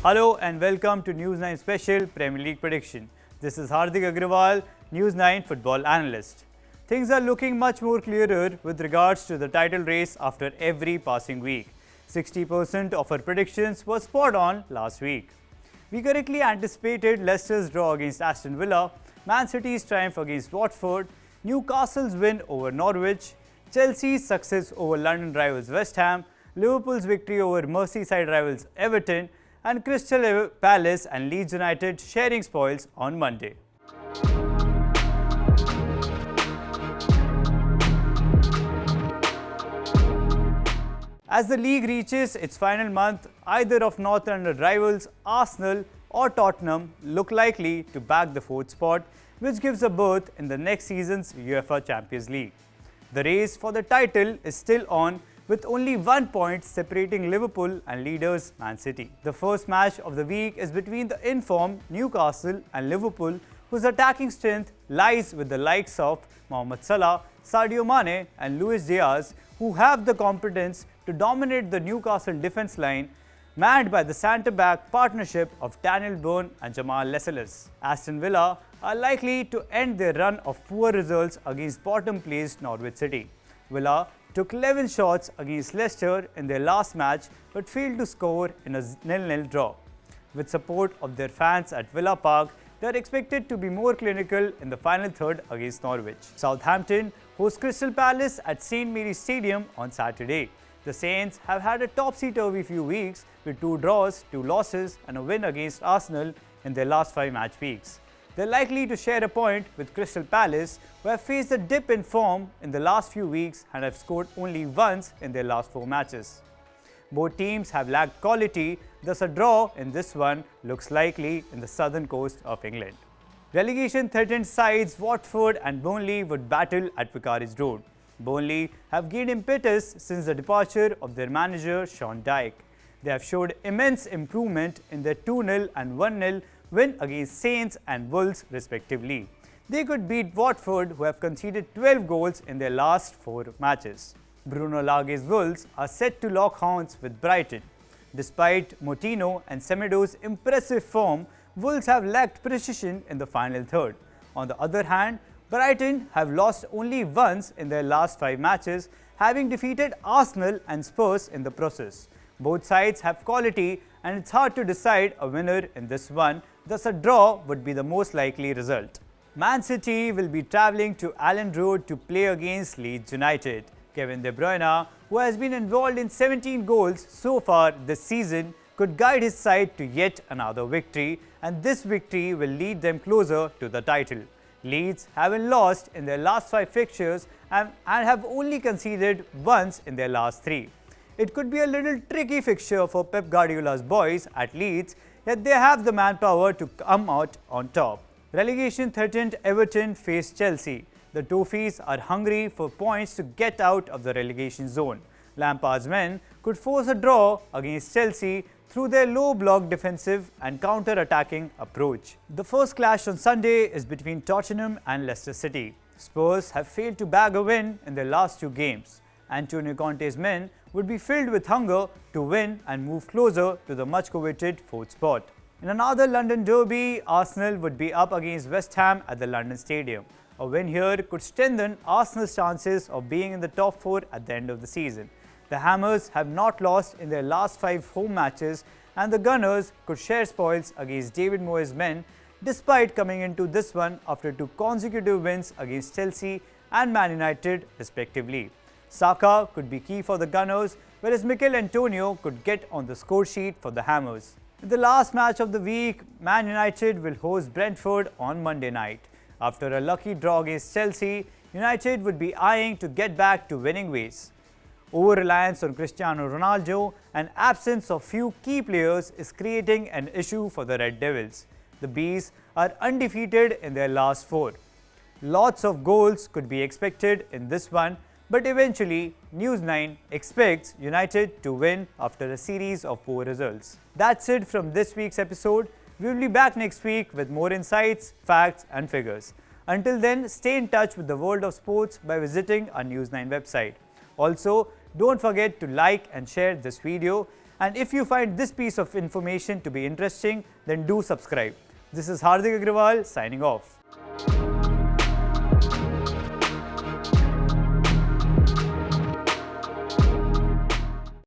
Hello and welcome to News 9 Special Premier League Prediction. This is Hardik Agrawal, News 9 football analyst. Things are looking much more clearer with regards to the title race after every passing week. 60% of our predictions were spot on last week. We correctly anticipated Leicester's draw against Aston Villa, Man City's triumph against Watford, Newcastle's win over Norwich, Chelsea's success over London rivals West Ham, Liverpool's victory over Merseyside rivals Everton, and Crystal Palace and Leeds United sharing spoils on Monday. As the league reaches its final month, either of North London rivals Arsenal or Tottenham look likely to bag the fourth spot, which gives a berth in the next season's UEFA Champions League. The race for the title is still on, with only 1 point separating Liverpool and leaders Man City. The first match of the week is between the informed Newcastle and Liverpool, whose attacking strength lies with the likes of Mohamed Salah, Sadio Mane and Luis Diaz, who have the competence to dominate the Newcastle defence line, manned by the centre-back partnership of Daniel Byrne and Jamal Lascelles. Aston Villa are likely to end their run of poor results against bottom-placed Norwich City. Villa took 11 shots against Leicester in their last match but failed to score in a 0-0 draw. With support of their fans at Villa Park, they are expected to be more clinical in the final third against Norwich. Southampton hosts Crystal Palace at St Mary's Stadium on Saturday. The Saints have had a topsy-turvy few weeks with 2 draws, 2 losses and a win against Arsenal in their last 5 match weeks. They are likely to share a point with Crystal Palace, who have faced a dip in form in the last few weeks and have scored only once in their last 4 matches. Both teams have lacked quality, thus a draw in this one looks likely in the southern coast of England. Relegation-threatened sides Watford and Burnley would battle at Vicarage Road. Burnley have gained impetus since the departure of their manager Sean Dyche. They have showed immense improvement in their 2-0 and 1-0 win against Saints and Wolves respectively. They could beat Watford, who have conceded 12 goals in their last 4 matches. Bruno Lage's Wolves are set to lock horns with Brighton. Despite Moutinho and Semedo's impressive form, Wolves have lacked precision in the final third. On the other hand, Brighton have lost only once in their last 5 matches, having defeated Arsenal and Spurs in the process. Both sides have quality and it's hard to decide a winner in this one, thus a draw would be the most likely result. Man City will be travelling to Allen Road to play against Leeds United. Kevin De Bruyne, who has been involved in 17 goals so far this season, could guide his side to yet another victory, and this victory will lead them closer to the title. Leeds haven't lost in their last 5 fixtures and have only conceded once in their last 3. It could be a little tricky fixture for Pep Guardiola's boys at Leeds, yet they have the manpower to come out on top. Relegation-threatened Everton face Chelsea. The Toffees are hungry for points to get out of the relegation zone. Lampard's men could force a draw against Chelsea through their low-block defensive and counter-attacking approach. The first clash on Sunday is between Tottenham and Leicester City. Spurs have failed to bag a win in their last 2 games. Antonio Conte's men would be filled with hunger to win and move closer to the much-coveted 4th spot. In another London derby, Arsenal would be up against West Ham at the London Stadium. A win here could strengthen Arsenal's chances of being in the top 4 at the end of the season. The Hammers have not lost in their last 5 home matches, and the Gunners could share spoils against David Moyes' men, despite coming into this one after 2 consecutive wins against Chelsea and Man United respectively. Saka could be key for the Gunners, whereas Mikel Antonio could get on the score sheet for the Hammers. In the last match of the week, Man United will host Brenford on Monday night. After a lucky draw against Chelsea, United would be eyeing to get back to winning ways. Over-reliance on Cristiano Ronaldo and absence of few key players is creating an issue for the Red Devils. The Bees are undefeated in their last 4. Lots of goals could be expected in this one, but eventually News 9 expects United to win after a series of poor results. That's it from this week's episode. We will be back next week with more insights, facts and figures. Until then, stay in touch with the world of sports by visiting our News 9 website. Also, don't forget to like and share this video And if you find this piece of information to be interesting, then do subscribe. This is Hardik Agrawal signing off.